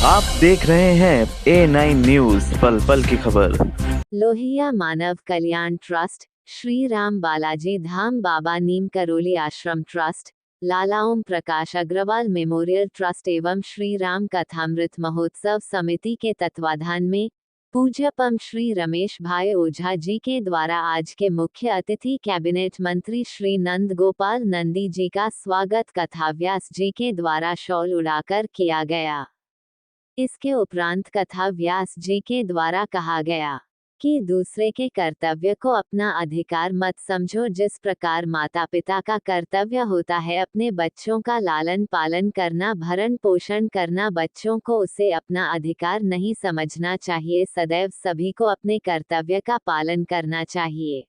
आप देख रहे हैं A9 न्यूज़, पल पल की खबर। लोहिया मानव कल्याण ट्रस्ट, श्री राम बालाजी धाम बाबा नीम करोली आश्रम ट्रस्ट, लाला ओम प्रकाश अग्रवाल मेमोरियल ट्रस्ट एवं श्री राम कथामृत महोत्सव समिति के तत्वाधान में पूज्य पम श्री रमेश भाई ओझा जी के द्वारा आज के मुख्य अतिथि कैबिनेट मंत्री श्री नंद गोपाल नंदी जी का स्वागत कथाव्यास जी के द्वारा शॉल उड़ाकर किया गया। इसके उपरांत कथा व्यास जी के द्वारा कहा गया कि दूसरे के कर्तव्य को अपना अधिकार मत समझो। जिस प्रकार माता पिता का कर्तव्य होता है अपने बच्चों का लालन पालन करना, भरण पोषण करना, बच्चों को उसे अपना अधिकार नहीं समझना चाहिए। सदैव सभी को अपने कर्तव्य का पालन करना चाहिए।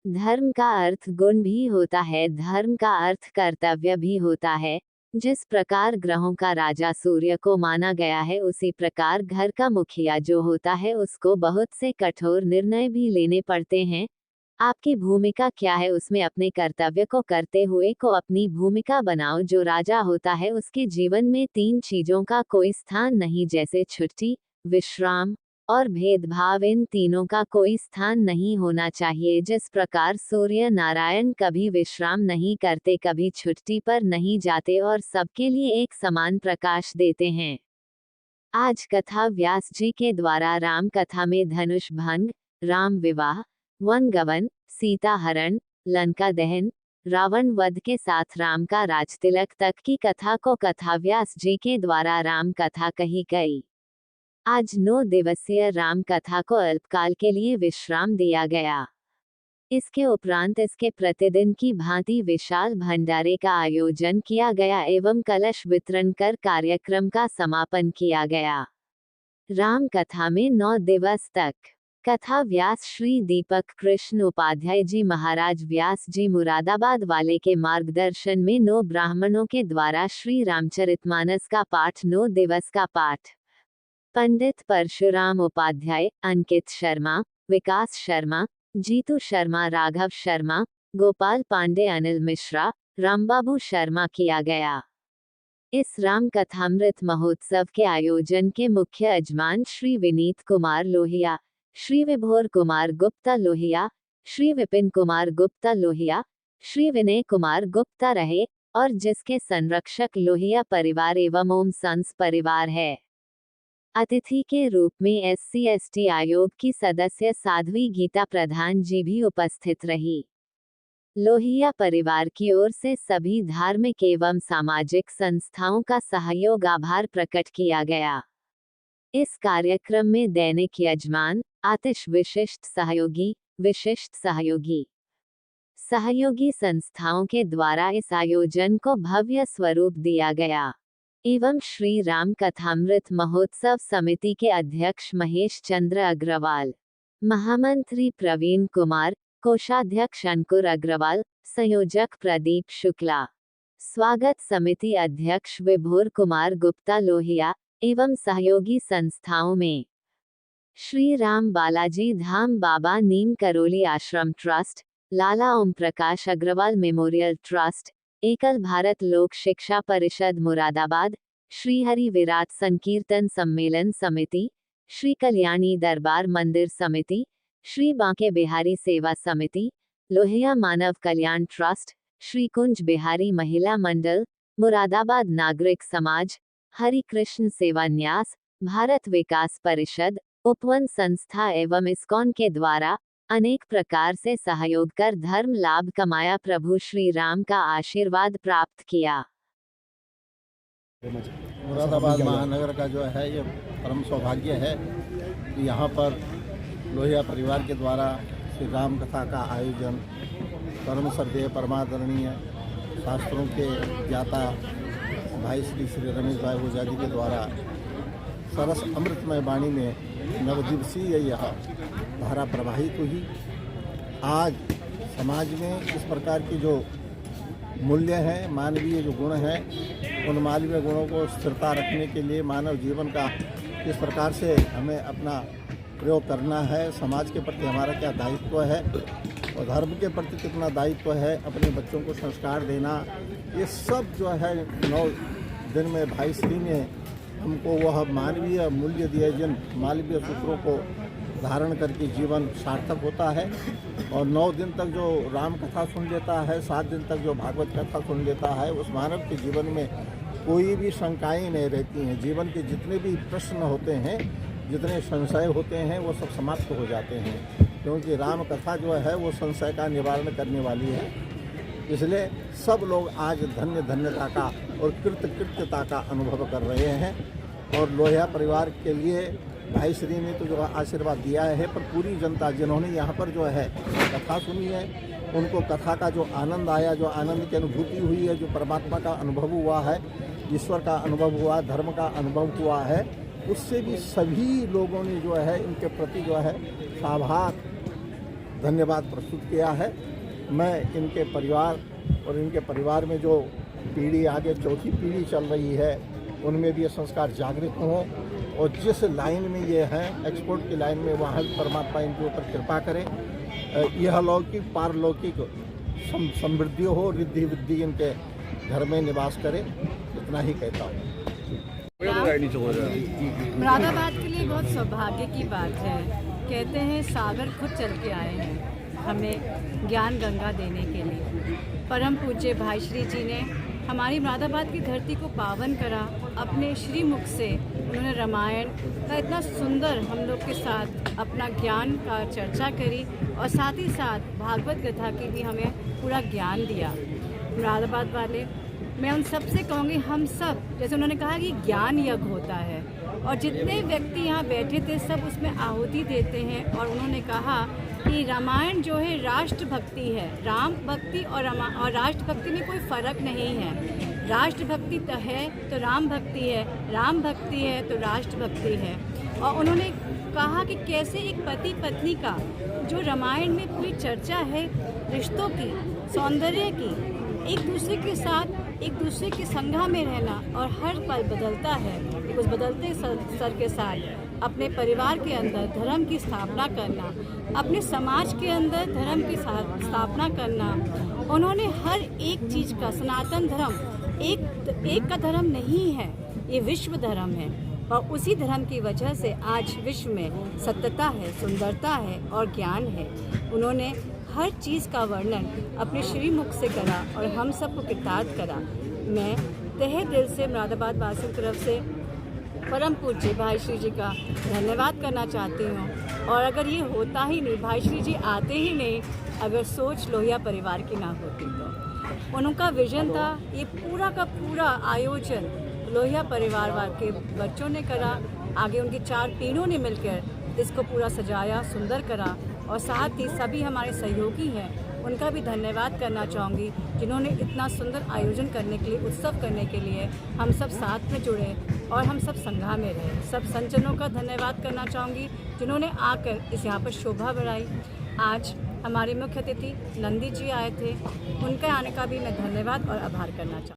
धर्म का अर्थ गुण भी होता है, धर्म का अर्थ कर्तव्य भी होता है। जिस प्रकार ग्रहों का राजा सूर्य को माना गया है, उसी प्रकार घर का मुखिया जो होता है उसको बहुत से कठोर निर्णय भी लेने पड़ते हैं। आपकी भूमिका क्या है, उसमें अपने कर्तव्य को करते हुए को अपनी भूमिका बनाओ। जो राजा होता है उसके जीवन में 3 चीजों का कोई स्थान नहीं, जैसे छुट्टी, विश्राम और भेदभाव। इन तीनों का कोई स्थान नहीं होना चाहिए। जिस प्रकार सूर्य नारायण कभी विश्राम नहीं करते, कभी छुट्टी पर नहीं जाते और सबके लिए एक समान प्रकाश देते हैं। आज कथा व्यास जी के द्वारा राम कथा में धनुष भंग, राम विवाह, वन गवन, सीता हरण, लंका दहन, रावण वध के साथ राम का राजतिलक तक की कथा को कथा व्यास जी के द्वारा राम कथा कही गई। आज 9 दिवसीय राम कथा को अल्पकाल के लिए विश्राम दिया गया। इसके उपरांत इसके प्रतिदिन की भांति विशाल भंडारे का आयोजन किया गया एवं कलश वितरण कर कार्यक्रम का समापन किया गया। राम कथा में 9 दिवस तक कथा व्यास श्री दीपक कृष्ण उपाध्याय जी महाराज व्यास जी मुरादाबाद वाले के मार्गदर्शन में 9 ब्राह्मणों के द्वारा श्री रामचरितमानस का पाठ, 9 दिवस का पाठ पंडित परशुराम उपाध्याय, अंकित शर्मा, विकास शर्मा, जीतू शर्मा, राघव शर्मा, गोपाल पांडे, अनिल मिश्रा, रामबाबू शर्मा किया गया। इस राम कथामृत महोत्सव के आयोजन के मुख्य यजमान श्री विनीत कुमार लोहिया, श्री विभोर कुमार गुप्ता लोहिया, श्री विपिन कुमार गुप्ता लोहिया, श्री विनय कुमार गुप्ता रहे और जिसके संरक्षक लोहिया परिवार एवं ओम संस परिवार है। अतिथि के रूप में SC/ST आयोग की सदस्य साध्वी गीता प्रधान जी भी उपस्थित रही। लोहिया परिवार की ओर से सभी धार्मिक एवं सामाजिक संस्थाओं का सहयोग आभार प्रकट किया गया। इस कार्यक्रम में दैनिक यजमान, आतिश विशिष्ट सहयोगी संस्थाओं के द्वारा इस आयोजन को भव्य स्वरूप दिया गया एवं श्री राम कथामृत महोत्सव समिति के अध्यक्ष महेश चंद्र अग्रवाल, महामंत्री प्रवीण कुमार, कोषाध्यक्ष अंकुर अग्रवाल, संयोजक प्रदीप शुक्ला, स्वागत समिति अध्यक्ष विभोर कुमार गुप्ता लोहिया एवं सहयोगी संस्थाओं में श्री राम बालाजी धाम बाबा नीम करोली आश्रम ट्रस्ट, लाला ओम प्रकाश अग्रवाल मेमोरियल ट्रस्ट, एकल भारत लोक शिक्षा परिषद मुरादाबाद, श्री हरि विराट संकीर्तन सम्मेलन समिति, श्री कल्याणी दरबार मंदिर समिति, श्री बांके बिहारी सेवा समिति, लोहिया मानव कल्याण ट्रस्ट, श्री कुंज बिहारी महिला मंडल, मुरादाबाद नागरिक समाज, हरि कृष्ण सेवा न्यास, भारत विकास परिषद, उपवन संस्था एवं इस्कॉन के द्वारा अनेक प्रकार से सहयोग कर धर्म लाभ कमाया, प्रभु श्री राम का आशीर्वाद प्राप्त किया। मुरादाबाद महानगर का जो है ये परम सौभाग्य है कि यहाँ पर लोहिया परिवार के द्वारा श्री राम कथा का आयोजन परम श्रद्धेय परमादरणीय शास्त्रों के ज्ञाता भाई श्री रमेश भाई ओझा जी के द्वारा सरस अमृतमय वाणी में नवदिवसीय यह धारा प्रवाहित हुई। आज समाज में इस प्रकार की जो मूल्य हैं, मानवीय जो गुण हैं, उन मानवीय गुणों को स्थिरता रखने के लिए मानव जीवन का किस प्रकार से हमें अपना प्रयोग करना है, समाज के प्रति हमारा क्या दायित्व है, और धर्म के प्रति कितना दायित्व है, अपने बच्चों को संस्कार देना, ये सब जो है 9 दिन में भाई श्री ने हमको वह मानवीय मूल्य दिए, जिन मानवीय सूत्रों को धारण करके जीवन सार्थक होता है। और 9 दिन तक जो राम कथा सुन लेता है, 7 दिन तक जो भागवत कथा सुन लेता है, उस मानव के जीवन में कोई भी शंकाएं नहीं रहती हैं। जीवन के जितने भी प्रश्न होते हैं, जितने संशय होते हैं, वो सब समाप्त हो जाते हैं, क्योंकि राम कथा जो है वो संशय का निवारण करने वाली है। इसलिए सब लोग आज धन्यता का और कृतकृत्यता का अनुभव कर रहे हैं। और लोहिया परिवार के लिए भाई श्री ने तो जो आशीर्वाद दिया है, पर पूरी जनता जिन्होंने यहाँ पर जो है कथा सुनी है, उनको कथा का जो आनंद आया, जो आनंद की अनुभूति हुई है, जो परमात्मा का अनुभव हुआ है, ईश्वर का अनुभव हुआ, धर्म का अनुभव हुआ है, उससे भी सभी लोगों ने जो है इनके प्रति जो है आभार धन्यवाद प्रस्तुत किया है। मैं इनके परिवार और इनके परिवार में जो पीढ़ी आगे चौथी पीढ़ी चल रही है, उनमें भी ये संस्कार जागृत हों, और जिस लाइन में ये हैं, एक्सपोर्ट की लाइन में, वहाँ परमात्मा इनके ऊपर कृपा करे। यह लौकिक पारलौकिक समृद्धि हो, रिद्धि विद्धि इनके घर में निवास करे, इतना ही कहता हूँ। मुरादाबाद के लिए बहुत सौभाग्य की बात है। कहते हैं सागर खुद चल के आए हैं हमें ज्ञान गंगा देने के लिए। परम पूज्य भाई श्री जी ने हमारी मुरादाबाद की धरती को पावन करा। अपने श्री मुख से उन्होंने रामायण का इतना सुंदर हम लोग के साथ अपना ज्ञान का चर्चा करी, और साथ ही साथ भागवत कथा की भी हमें पूरा ज्ञान दिया। मुरादाबाद वाले, मैं उन सब से कहूँगी, हम सब, जैसे उन्होंने कहा कि ज्ञान यज्ञ होता है, और जितने व्यक्ति यहाँ बैठे थे सब उसमें आहुति देते हैं। और उन्होंने कहा कि रामायण जो है राष्ट्रभक्ति है। राम भक्ति और राष्ट्र भक्ति में कोई फ़र्क नहीं है। राष्ट्र भक्ति तो है तो राम भक्ति है, राम भक्ति है तो राष्ट्र भक्ति है। और उन्होंने कहा कि कैसे एक पति पत्नी का जो रामायण में पूरी चर्चा है रिश्तों की, सौंदर्य की, एक दूसरे के साथ एक दूसरे की संगा में रहना, और हर पल बदलता है। उस बदलते सर के साथ अपने परिवार के अंदर धर्म की स्थापना करना, अपने समाज के अंदर धर्म की स्थापना करना। उन्होंने हर एक चीज़ का, सनातन धर्म एक का धर्म नहीं है, ये विश्व धर्म है। और उसी धर्म की वजह से आज विश्व में सत्यता है, सुंदरता है और ज्ञान है। उन्होंने हर चीज़ का वर्णन अपने श्री मुख से करा और हम सबको कृतार्थ करा। मैं तहे दिल से मुरादाबाद वासियों की तरफ से परम पूज्य भाई श्री जी का धन्यवाद करना चाहती हूँ। और अगर ये होता ही नहीं, भाई श्री जी आते ही नहीं, अगर सोच लोहिया परिवार की ना होती तो। उनका विजन था, ये पूरा का पूरा आयोजन लोहिया परिवार के बच्चों ने करा। आगे उनकी 4 टीमों ने मिलकर इसको पूरा सजाया, सुंदर करा। और साथ ही सभी हमारे सहयोगी हैं, उनका भी धन्यवाद करना चाहूँगी, जिन्होंने इतना सुंदर आयोजन करने के लिए, उत्सव करने के लिए हम सब साथ में जुड़े और हम सब संघा में रहे। सब संतजनों का धन्यवाद करना चाहूँगी, जिन्होंने आकर इस यहाँ पर शोभा बढ़ाई। आज हमारे मुख्य अतिथि नंदी जी आए थे, उनके आने का भी मैं धन्यवाद और आभार करना चाहूँगी।